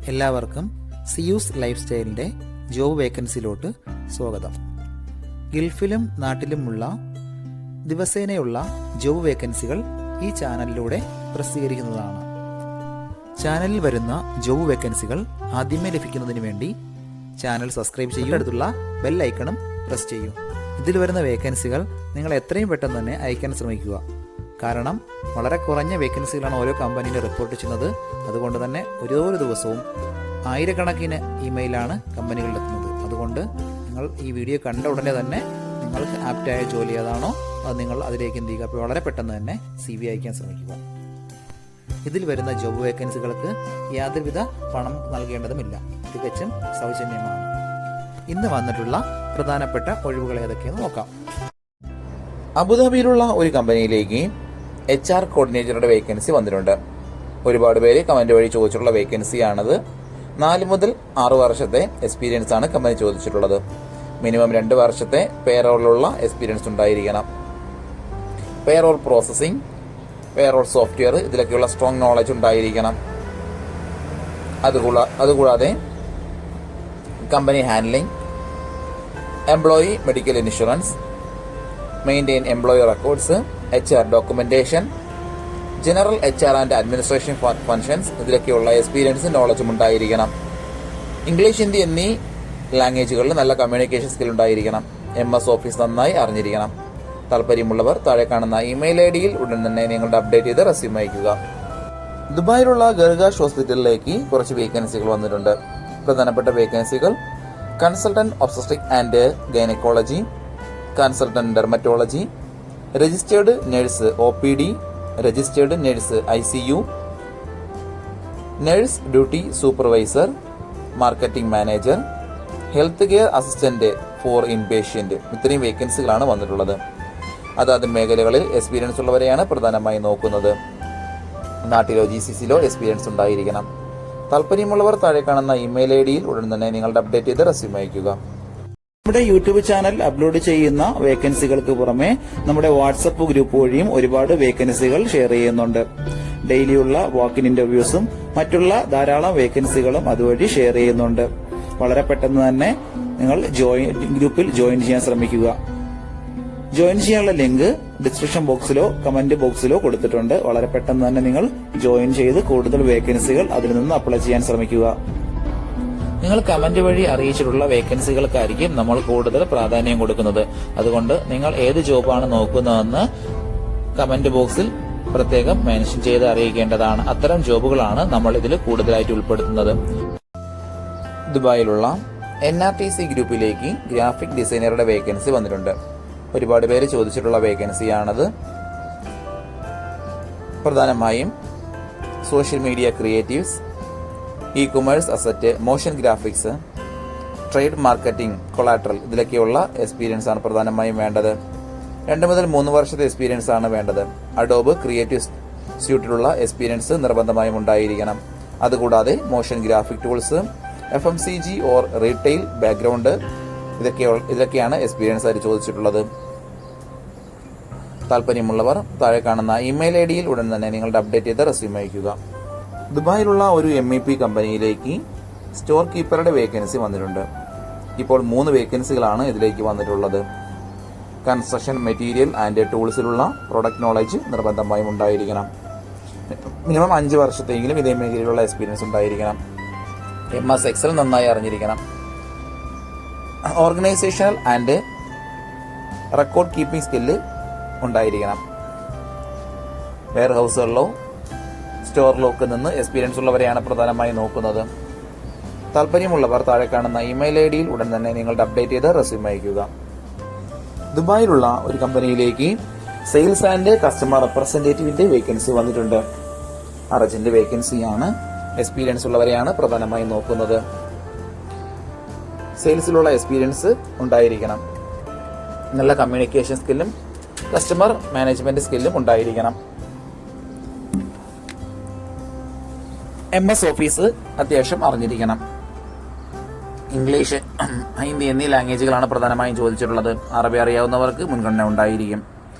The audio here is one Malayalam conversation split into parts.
എല്ലാവർക്കും സിയൂസ് ലൈഫ് സ്റ്റൈലിൻ്റെ ജോബ് വേക്കൻസിയിലോട്ട് സ്വാഗതം. ഗൾഫിലും നാട്ടിലുമുള്ള ദിവസേനയുള്ള ജോബ് വേക്കൻസികൾ ഈ ചാനലിലൂടെ പ്രസിദ്ധീകരിക്കുന്നതാണ്. ചാനലിൽ വരുന്ന ജോബ് വേക്കൻസികൾ ആദ്യമേ ലഭിക്കുന്നതിന് വേണ്ടി ചാനൽ സബ്സ്ക്രൈബ് ചെയ്യുക, അടുത്തുള്ള ബെൽ ഐക്കണും പ്രസ് ചെയ്യൂ. ഇതിൽ വരുന്ന വേക്കൻസികൾ നിങ്ങൾ എത്രയും പെട്ടെന്ന് തന്നെ അയക്കാൻ ശ്രമിക്കുക. കാരണം വളരെ കുറഞ്ഞ വേക്കൻസികളാണ് ഓരോ കമ്പനിയിലും റിപ്പോർട്ട് ചെയ്യുന്നത്. അതുകൊണ്ട് തന്നെ ഓരോ ദിവസവും ആയിരക്കണക്കിന് ഇമെയിലാണ് കമ്പനികളിലെത്തുന്നത്. അതുകൊണ്ട് നിങ്ങൾ ഈ വീഡിയോ കണ്ട ഉടനെ തന്നെ നിങ്ങൾക്ക് ആപ്റ്റായ ജോലി ഏതാണോ അത് നിങ്ങൾ അതിലേക്ക് എന്ത് ചെയ്യുക. അപ്പോൾ വളരെ പെട്ടെന്ന് തന്നെ CV അയക്കാൻ ശ്രമിക്കുക. ഇതിൽ വരുന്ന ജോബ് വേക്കൻസികൾക്ക് യാതൊരുവിധ പണം നൽകേണ്ടതുമില്ല, തികച്ചും സൗജന്യമാണ്. ഇന്ന് വന്നിട്ടുള്ള പ്രധാനപ്പെട്ട ഒഴിവുകൾ ഏതൊക്കെയെന്ന് നോക്കാം. അബുദാബിയിലുള്ള ഒരു കമ്പനിയിലേക്ക് HR കോർഡിനേറ്ററുടെ വേക്കൻസി വന്നിട്ടുണ്ട്. ഒരുപാട് പേര് കമന്റ് വഴി ചോദിച്ചിട്ടുള്ള വേക്കൻസിയാണത്. 4 മുതൽ 6 വർഷത്തെ എക്സ്പീരിയൻസ് ആണ് കമ്പനി ചോദിച്ചിട്ടുള്ളത്. മിനിമം 2 വർഷത്തെ പേറോളിലുള്ള എക്സ്പീരിയൻസ് ഉണ്ടായിരിക്കണം. പേറോൾ പ്രോസസ്സിംഗ്, പേറോൾ സോഫ്റ്റ്വെയർ ഇതിലൊക്കെയുള്ള സ്ട്രോങ് നോളജ് ഉണ്ടായിരിക്കണം. അതുകൂടാതെ company handling, employee medical insurance, maintain employee records, HR documentation, general HR and administration functions ഇതിലൊക്കെയുള്ള എക്സ്പീരിയൻസും നോളജും ഉണ്ടായിരിക്കണം. ഇംഗ്ലീഷ്, ഹിന്ദി എന്നീ ലാംഗ്വേജുകളിൽ നല്ല കമ്മ്യൂണിക്കേഷൻ സ്കിൽ ഉണ്ടായിരിക്കണം. MS ഓഫീസ് നന്നായി അറിഞ്ഞിരിക്കണം. താല്പര്യമുള്ളവർ താഴെ കാണുന്ന ഇമെയിൽ IDയിൽ ഉടൻ തന്നെ നിങ്ങളുടെ അപ്ഡേറ്റ് ചെയ്ത് റെസ്യൂം അയക്കുക. ദുബായിലുള്ള ഗർഗാഷ് ഹോസ്പിറ്റലിലേക്ക് കുറച്ച് വേക്കൻസികൾ വന്നിട്ടുണ്ട്. പ്രധാനപ്പെട്ട വേക്കൻസികൾ: consultant obstetric and gynaecology, consultant dermatology, registered nurse OPD, registered nurse ICU, nurse duty supervisor, marketing manager, health care assistant for inpatient. ഇത്രയും വേക്കൻസികളാണ് വന്നിട്ടുള്ളത്. അതാത് മേഖലകളിൽ എക്സ്പീരിയൻസ് ഉള്ളവരെയാണ് പ്രധാനമായും നോക്കുന്നത്. നാട്ടിലോ GCCയിലോ എക്സ്പീരിയൻസ് ഉണ്ടായിരിക്കണം. താല്പര്യമുള്ളവർ താഴെ കാണുന്ന ഇമെയിൽ IDയിൽ ഉടൻ തന്നെ നിങ്ങളുടെ അപ്ഡേറ്റ് ചെയ്ത് റെസ്യൂം അയക്കുക. നമ്മുടെ യൂട്യൂബ് ചാനൽ അപ്ലോഡ് ചെയ്യുന്ന വേക്കൻസികൾക്ക് പുറമെ നമ്മുടെ വാട്സപ്പ് ഗ്രൂപ്പ് വഴിയും ഒരുപാട് വേക്കൻസികൾ ഷെയർ ചെയ്യുന്നുണ്ട്. ഡെയിലിയുള്ള വാക്കിൻ ഇന്റർവ്യൂസും മറ്റുള്ള ധാരാളം വേക്കൻസികളും അതുവഴി ഷെയർ ചെയ്യുന്നുണ്ട്. വളരെ പെട്ടെന്ന് തന്നെ നിങ്ങൾ ഗ്രൂപ്പിൽ ജോയിൻ ചെയ്യാൻ ശ്രമിക്കുക. ജോയിൻ ചെയ്യാനുള്ള ലിങ്ക് ഡിസ്ക്രിപ്ഷൻ ബോക്സിലോ കമന്റ് ബോക്സിലോ കൊടുത്തിട്ടുണ്ട്. വളരെ പെട്ടെന്ന് തന്നെ നിങ്ങൾ ജോയിൻ ചെയ്ത് കൂടുതൽ വേക്കൻസികൾ അതിൽ നിന്ന് അപ്ലൈ ചെയ്യാൻ ശ്രമിക്കുക. നിങ്ങൾ കമന്റ് വഴി അറിയിച്ചിട്ടുള്ള വേക്കൻസികൾക്കായിരിക്കും നമ്മൾ കൂടുതൽ പ്രാധാന്യം കൊടുക്കുന്നത്. അതുകൊണ്ട് നിങ്ങൾ ഏത് ജോബാണ് നോക്കുന്നതെന്ന് കമന്റ് ബോക്സിൽ പ്രത്യേകം മെൻഷൻ ചെയ്ത് അറിയിക്കേണ്ടതാണ്. അത്തരം ജോബുകളാണ് നമ്മൾ ഇതിൽ കൂടുതലായിട്ട് ഉൾപ്പെടുത്തുന്നത്. ദുബായിലുള്ള NRTC ഗ്രൂപ്പിലേക്ക് ഗ്രാഫിക് ഡിസൈനറുടെ വേക്കൻസി വന്നിട്ടുണ്ട്. ഒരുപാട് പേര് ചോദിച്ചിട്ടുള്ള വേക്കൻസിയാണത്. പ്രധാനമായും social media creatives, e-commerce asset, motion graphics, trade marketing, collateral ഇതിലൊക്കെയുള്ള എക്സ്പീരിയൻസ് ആണ് പ്രധാനമായും വേണ്ടത്. 2 മുതൽ 3 വർഷത്തെ എക്സ്പീരിയൻസ് ആണ് വേണ്ടത്. അഡോബ് ക്രിയേറ്റീവ് സ്യൂട്ടിലുള്ള എക്സ്പീരിയൻസ് നിർബന്ധമായും ഉണ്ടായിരിക്കണം. അതുകൂടാതെ motion graphic tools, FMCG or retail background ഇതൊക്കെയാണ് എക്സ്പീരിയൻസ് ആയിട്ട് ചോദിച്ചിട്ടുള്ളത്. താല്പര്യമുള്ളവർ താഴെ കാണുന്ന ഇമെയിൽ IDയിൽ ഉടൻ തന്നെ നിങ്ങളുടെ അപ്ഡേറ്റ് ചെയ്ത് റെസ്യൂം അയക്കുക. ദുബായിലുള്ള ഒരു MEP കമ്പനിയിലേക്ക് സ്റ്റോർ കീപ്പറുടെ വേക്കൻസി വന്നിട്ടുണ്ട്. ഇപ്പോൾ 3 വേക്കൻസികളാണ് ഇതിലേക്ക് വന്നിട്ടുള്ളത്. കൺസ്ട്രക്ഷൻ മെറ്റീരിയൽ ആൻഡ് ടൂൾസിലുള്ള പ്രൊഡക്റ്റ് നോളജ് നിർബന്ധമായും ഉണ്ടായിരിക്കണം. മിനിമം 5 വർഷത്തെങ്കിലും ഇതേ മേഖലയിലുള്ള എക്സ്പീരിയൻസ് ഉണ്ടായിരിക്കണം. MS Excel നന്നായി അറിഞ്ഞിരിക്കണം. Organisational and record keeping skill ഉണ്ടായിരിക്കണം. വെയർ ഹൗസുകളിലോ സ്റ്റോറിലൊക്കെ നിന്ന് എക്സ്പീരിയൻസ് ഉള്ളവരെയാണ് പ്രധാനമായും നോക്കുന്നത്. താല്പര്യമുള്ളവർ താഴെ കാണുന്ന ഇമെയിൽ IDയിൽ ഉടൻ തന്നെ നിങ്ങളുടെ അപ്ഡേറ്റ് ചെയ്ത് റെസ്യൂം അയക്കുക. ദുബായിലുള്ള ഒരു കമ്പനിയിലേക്ക് സെയിൽസ് ആൻഡ് കസ്റ്റമർ റെപ്രസെന്റേറ്റീവിന്റെ വേക്കൻസി വന്നിട്ടുണ്ട്. അർജന്റ് വേക്കൻസിയാണ്. എക്സ്പീരിയൻസ് ഉള്ളവരെയാണ് പ്രധാനമായും നോക്കുന്നത്. സെയിൽസിലുള്ള എക്സ്പീരിയൻസ് ഉണ്ടായിരിക്കണം. നല്ല കമ്മ്യൂണിക്കേഷൻ സ്കില്ലും കസ്റ്റമർ മാനേജ്മെന്റ് സ്കില്ലും ഉണ്ടായിരിക്കണം. MS ഓഫീസ് അത്യാവശ്യം അറിഞ്ഞിരിക്കണം. ഇംഗ്ലീഷ്, ഹിന്ദി എന്നീ ലാംഗ്വേജുകളാണ് പ്രധാനമായും ചോദിച്ചിട്ടുള്ളത്. അറബി അറിയാവുന്നവർക്ക് മുൻഗണന ഉണ്ടായിരിക്കും.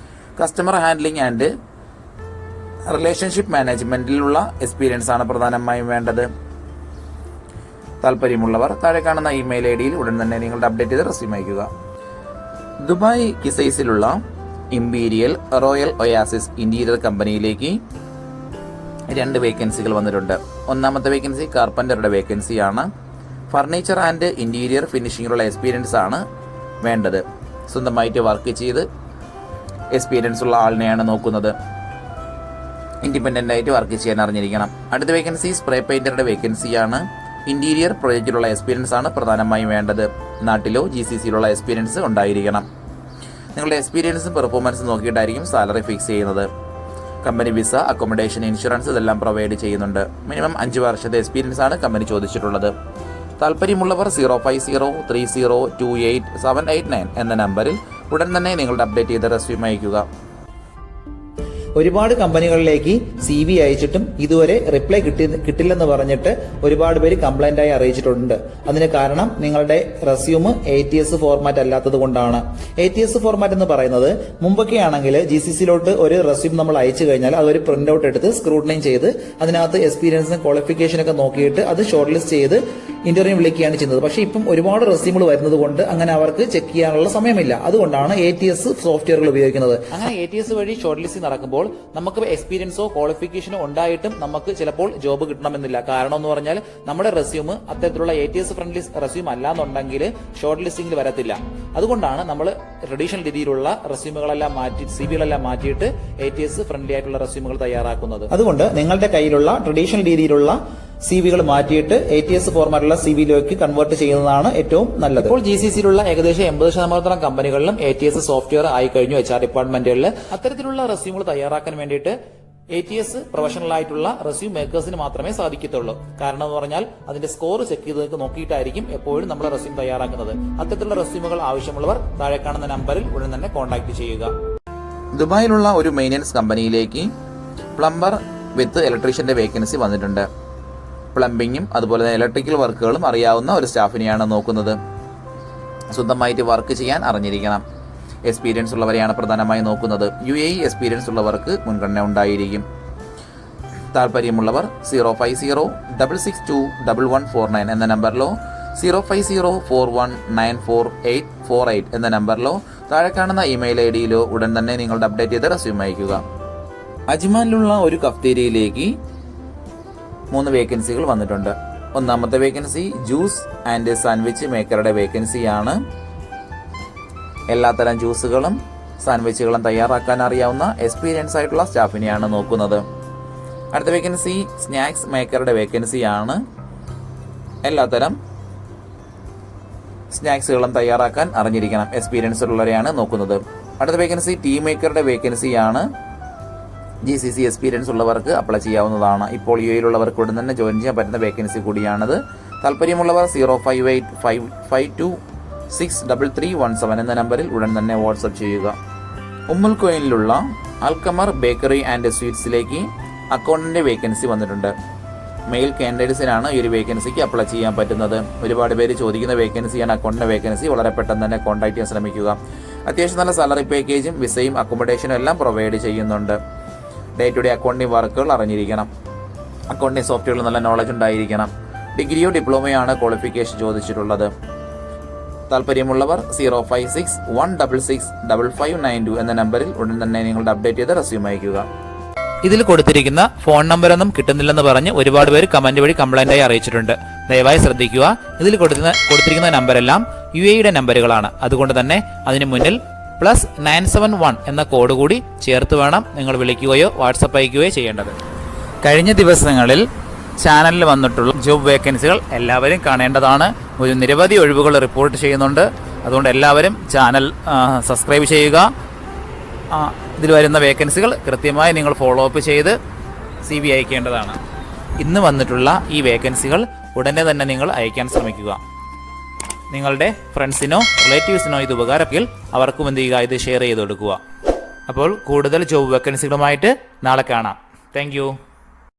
കസ്റ്റമർ ഹാൻഡ്ലിംഗ് ആൻഡ് റിലേഷൻഷിപ്പ് മാനേജ്മെന്റിലുള്ള എക്സ്പീരിയൻസ് ആണ് പ്രധാനമായും വേണ്ടത്. താല്പര്യമുള്ളവർ താഴെ കാണുന്ന ഇമെയിൽ ഐഡിയിൽ ഉടൻ തന്നെ നിങ്ങളുടെ അപ്ഡേറ്റ് ചെയ്ത് റെസ്യൂം അയക്കുക. ദുബായ് കിസൈസിലുള്ള ഇമ്പീരിയൽ റോയൽ ഒയാസിസ് ഇന്റീരിയർ കമ്പനിയിലേക്ക് 2 വേക്കൻസികൾ വന്നിട്ടുണ്ട്. ഒന്നാമത്തെ വേക്കൻസി കാർപ്പന്ററുടെ വേക്കൻസിയാണ്. ഫർണിച്ചർ ആൻഡ് ഇന്റീരിയർ ഫിനിഷിങ്ങിലുള്ള എക്സ്പീരിയൻസ് ആണ് വേണ്ടത്. സ്വന്തമായിട്ട് വർക്ക് ചെയ്ത് എക്സ്പീരിയൻസ് ഉള്ള ആളിനെയാണ് നോക്കുന്നത്. ഇൻഡിപെൻഡൻ്റ് ആയിട്ട് വർക്ക് ചെയ്യാൻ അറിഞ്ഞിരിക്കണം. അടുത്ത വേക്കൻസി സ്പ്രേ പെയിന്ററുടെ വേക്കൻസിയാണ്. ഇന്റീരിയർ പ്രോജക്റ്റിലുള്ള എക്സ്പീരിയൻസ് ആണ് പ്രധാനമായും വേണ്ടത്. നാട്ടിലോ GCCയിലുള്ള എക്സ്പീരിയൻസ് ഉണ്ടായിരിക്കണം. നിങ്ങളുടെ എക്സ്പീരിയൻസും പെർഫോമൻസും നോക്കിയിട്ടായിരിക്കും സാലറി ഫിക്സ് ചെയ്യുന്നത്. കമ്പനി വിസ, അക്കോമഡേഷൻ, ഇൻഷുറൻസ് ഇതെല്ലാം പ്രൊവൈഡ് ചെയ്യുന്നുണ്ട്. മിനിമം 5 വർഷത്തെ എക്സ്പീരിയൻസ് ആണ് കമ്പനി ചോദിച്ചിട്ടുള്ളത്. താല്പര്യമുള്ളവർ 0503028789 എന്ന നമ്പറിൽ ഉടൻ തന്നെ നിങ്ങളുടെ അപ്ഡേറ്റ് ചെയ്ത റെസ്യൂം അയക്കുക. ഒരുപാട് കമ്പനികളിലേക്ക് CV അയച്ചിട്ടും ഇതുവരെ റിപ്ലൈ കിട്ടില്ലെന്ന് പറഞ്ഞിട്ട് ഒരുപാട് പേര് കംപ്ലൈന്റ് ആയി അറിയിച്ചിട്ടുണ്ട്. അതിന് കാരണം നിങ്ങളുടെ റെസ്യൂം ATS ഫോർമാറ്റ് അല്ലാത്തത് കൊണ്ടാണ്. ATS ഫോർമാറ്റ് എന്ന് പറയുന്നത് മുമ്പൊക്കെ ആണെങ്കിൽ GCCയിലോട്ട് ഒരു റെസ്യൂം നമ്മൾ അയച്ചു കഴിഞ്ഞാൽ അതൊരു പ്രിന്റ് ഔട്ട് എടുത്ത് സ്ക്രൂട്ടനൈൻ ചെയ്ത് അതിനകത്ത് എക്സ്പീരിയൻസും ക്വാളിഫിക്കേഷനൊക്കെ നോക്കിയിട്ട് അത് ഷോർട്ട് ലിസ്റ്റ് ചെയ്ത് ഇന്റർവ്യൂ വിളിക്കുകയാണ് ചെയ്യുന്നത്. പക്ഷേ ഇപ്പം ഒരുപാട് റെസ്യൂമുകൾ വരുന്നത് കൊണ്ട് അങ്ങനെ അവർക്ക് ചെക്ക് ചെയ്യാനുള്ള സമയമില്ല. അതുകൊണ്ടാണ് ATS സോഫ്റ്റ്വെയറുകൾ ഉപയോഗിക്കുന്നത്. അങ്ങനെ ATS വഴി ഷോർട്ട് ലിസ്റ്റ് നടക്കുമ്പോൾ നമുക്ക് എക്സ്പീരിയൻസോ ക്വാളിഫിക്കേഷനോ ഉണ്ടായിട്ടും നമുക്ക് ചിലപ്പോൾ ജോബ് കിട്ടണമെന്നില്ല. കാരണം എന്ന് പറഞ്ഞാൽ നമ്മുടെ റെസ്യൂം അത്തരത്തിലുള്ള ATS ഫ്രണ്ട്ലി റെസ്യൂം അല്ലാന്നുണ്ടെങ്കിൽ ഷോർട്ട് ലിസ്റ്റിംഗിൽ വരത്തില്ല. അതുകൊണ്ടാണ് നമ്മൾ ട്രഡീഷണൽ രീതിയിലുള്ള റെസ്യൂമുകളെല്ലാം മാറ്റി CVകളെല്ലാം മാറ്റിയിട്ട് ATS ഫ്രണ്ട്ലി ആയിട്ടുള്ള റെസ്യൂമുകൾ തയ്യാറാക്കുന്നത്. അതുകൊണ്ട് നിങ്ങളുടെ കയ്യിലുള്ള ട്രഡീഷണൽ രീതിയിലുള്ള CVകൾ മാറ്റിയിട്ട് ATS ഫോർമാറ്റുള്ള CVയിലേക്ക് കൺവേർട്ട് ചെയ്യുന്നതാണ് ഏറ്റവും നല്ലത്. ഇപ്പോൾ GCCയിലുള്ള ഏകദേശം 80% കമ്പനികളിലും ATS സോഫ്റ്റ്വെയർ ആയി കഴിഞ്ഞു. HR ഡിപ്പാർട്ട്മെന്റുകളിൽ അത്തരത്തിലുള്ള റെസ്യൂമുകൾ തയ്യാറാക്കാൻ വേണ്ടിയിട്ട് ATS പ്രൊഫഷണൽ ആയിട്ടുള്ള റെസ്യൂം മേക്കേഴ്സിന് മാത്രമേ സാധിക്കത്തുള്ളൂ. കാരണം എന്ന് പറഞ്ഞാൽ അതിന്റെ സ്കോർ ചെക്ക് ചെയ്ത് നോക്കിയിട്ടായിരിക്കും എപ്പോഴും നമ്മൾ റെസ്യൂം തയ്യാറാക്കുന്നത്. അത്തരത്തിലുള്ള റെസ്യൂമുകൾ ആവശ്യമുള്ളവർ താഴെ കാണുന്ന നമ്പറിൽ ഉടൻ തന്നെ കോൺടാക്ട് ചെയ്യുക. ദുബായിലുള്ള ഒരു മെയിൻ്റനൻസ് കമ്പനിയിലേക്ക് പ്ലംബർ വിത്ത് ഇലക്ട്രീഷ്യന്റെ വേക്കൻസി വന്നിട്ടുണ്ട്. പ്ലംബിങ്ങും അതുപോലെ തന്നെ ഇലക്ട്രിക്കൽ വർക്കുകളും അറിയാവുന്ന ഒരു സ്റ്റാഫിനെയാണ് നോക്കുന്നത്. സ്വന്തമായിട്ട് വർക്ക് ചെയ്യാൻ അറിഞ്ഞിരിക്കണം. എക്സ്പീരിയൻസ് ഉള്ളവരെയാണ് പ്രധാനമായും നോക്കുന്നത്. UAE എക്സ്പീരിയൻസ് ഉള്ളവർക്ക് മുൻഗണന ഉണ്ടായിരിക്കും. താല്പര്യമുള്ളവർ 0506621149 എന്ന നമ്പറിലോ 0504194848 എന്ന നമ്പറിലോ താഴെ കാണുന്ന ഇമെയിൽ ഐഡിയിലോ ഉടൻ തന്നെ നിങ്ങളുടെ അപ്ഡേറ്റ് ചെയ്ത് റെസ്യൂം അയക്കുക. അജ്മാനിലുള്ള ഒരു കഫ്തേരിയയിലേക്ക് 3 വേക്കൻസികൾ വന്നിട്ടുണ്ട്. ഒന്നാമത്തെ വേക്കൻസി ജ്യൂസ് ആൻഡ് സാൻഡ്വിച്ച് മേക്കറുടെ വേക്കൻസിയാണ്. എല്ലാത്തരം ജ്യൂസുകളും സാൻഡ്വിച്ചുകളും തയ്യാറാക്കാൻ അറിയാവുന്ന എക്സ്പീരിയൻസ് ആയിട്ടുള്ള സ്റ്റാഫിനെയാണ് നോക്കുന്നത്. അടുത്ത വേക്കൻസി സ്നാക്സ് മേക്കറുടെ വേക്കൻസിയാണ്. എല്ലാത്തരം സ്നാക്സുകളും തയ്യാറാക്കാൻ അറിഞ്ഞിരിക്കണം. എക്സ്പീരിയൻസ് ഉള്ളവരെയാണ് നോക്കുന്നത്. അടുത്ത വേക്കൻസി ടീ മേക്കറുടെ വേക്കൻസിയാണ്. GCC എക്സ്പീരിയൻസ് ഉള്ളവർക്ക് അപ്ലൈ ചെയ്യാവുന്നതാണ്. ഇപ്പോൾ UAEയിലുള്ളവർക്ക് ഉടൻ തന്നെ ജോയിൻ ചെയ്യാൻ പറ്റുന്ന വേക്കൻസി കൂടിയാണത്. താല്പര്യമുള്ളവർ 0585526317 എന്ന നമ്പറിൽ ഉടൻ തന്നെ വാട്സ്ആപ്പ് ചെയ്യുക. ഉമ്മുൽ ഖുവൈനിലുള്ള അൽക്കമർ ബേക്കറി ആൻഡ് സ്വീറ്റ്സിലേക്ക് അക്കൗണ്ടന്റ് വേക്കൻസി വന്നിട്ടുണ്ട്. മെയിൽ കാൻഡിഡേറ്റ്സിനാണ് ഈ ഒരു വേക്കൻസിക്ക് അപ്ലൈ ചെയ്യാൻ പറ്റുന്നത്. ഒരുപാട് പേര് ചോദിക്കുന്ന വേക്കൻസിയാണ് അക്കൗണ്ടന്റ് വേക്കൻസി. വളരെ പെട്ടെന്ന് തന്നെ കോൺടാക്ട് ചെയ്യാൻ ശ്രമിക്കുക. അത്യാവശ്യം നല്ല സാലറി പാക്കേജും വിസയും അക്കോമഡേഷനും എല്ലാം പ്രൊവൈഡ് ചെയ്യുന്നുണ്ട്. ഡേ ടു ഡേ അക്കൗണ്ടിംഗ് വർക്കുകൾ അറിഞ്ഞിരിക്കണം. അക്കൗണ്ടിംഗ് സോഫ്റ്റ്വെയറിൽ നല്ല നോളജ് ഉണ്ടായിരിക്കണം. ഡിഗ്രിയോ ഡിപ്ലോമയോ ആണ് ക്വാളിഫിക്കേഷൻ ചോദിച്ചിട്ടുള്ളത്. താല്പര്യമുള്ളവർ 0561665592 എന്ന നമ്പറിൽ ഉടൻ തന്നെ നിങ്ങളുടെ അപ്ഡേറ്റ് ചെയ്ത് റെസ്യൂം അയക്കുക. ഇതിൽ കൊടുത്തിരിക്കുന്ന ഫോൺ നമ്പറൊന്നും കിട്ടുന്നില്ലെന്ന് പറഞ്ഞ് ഒരുപാട് പേര് കമന്റ് വഴി കംപ്ലൈന്റായി അറിയിച്ചിട്ടുണ്ട്. ദയവായി ശ്രദ്ധിക്കുക. ഇതിൽ കൊടുത്തിരിക്കുന്ന നമ്പരെല്ലാം UAEയുടെ നമ്പറുകളാണ്. അതുകൊണ്ട് തന്നെ അതിന് മുന്നിൽ +971 എന്ന കോഡ് കൂടി ചേർത്ത് വേണം നിങ്ങൾ വിളിക്കുകയോ വാട്സപ്പ് അയക്കുകയോ ചെയ്യേണ്ടത്. കഴിഞ്ഞ ദിവസങ്ങളിൽ ചാനലിൽ വന്നിട്ടുള്ള ജോബ് വേക്കൻസികൾ എല്ലാവരും കാണേണ്ടതാണ്. ഒരു നിരവധി ഒഴിവുകൾ റിപ്പോർട്ട് ചെയ്യുന്നുണ്ട്. അതുകൊണ്ട് എല്ലാവരും ചാനൽ സബ്സ്ക്രൈബ് ചെയ്യുക. ഇതിൽ വരുന്ന വേക്കൻസികൾ കൃത്യമായി നിങ്ങൾ ഫോളോ അപ്പ് ചെയ്ത് CV അയക്കേണ്ടതാണ്. ഇന്ന് വന്നിട്ടുള്ള ഈ വേക്കൻസികൾ ഉടനെ തന്നെ നിങ്ങൾ അയക്കാൻ ശ്രമിക്കുക. നിങ്ങളുടെ ഫ്രണ്ട്സിനോ റിലേറ്റീവ്സിനോ ഇത് ഉപകാരമെങ്കിൽ അവർക്കും എന്ത് ചെയ്യുക, ഇത് ഷെയർ ചെയ്ത് കൊടുക്കുക. അപ്പോൾ കൂടുതൽ ജോബ് വേക്കൻസികളുമായിട്ട് നാളെ കാണാം. താങ്ക്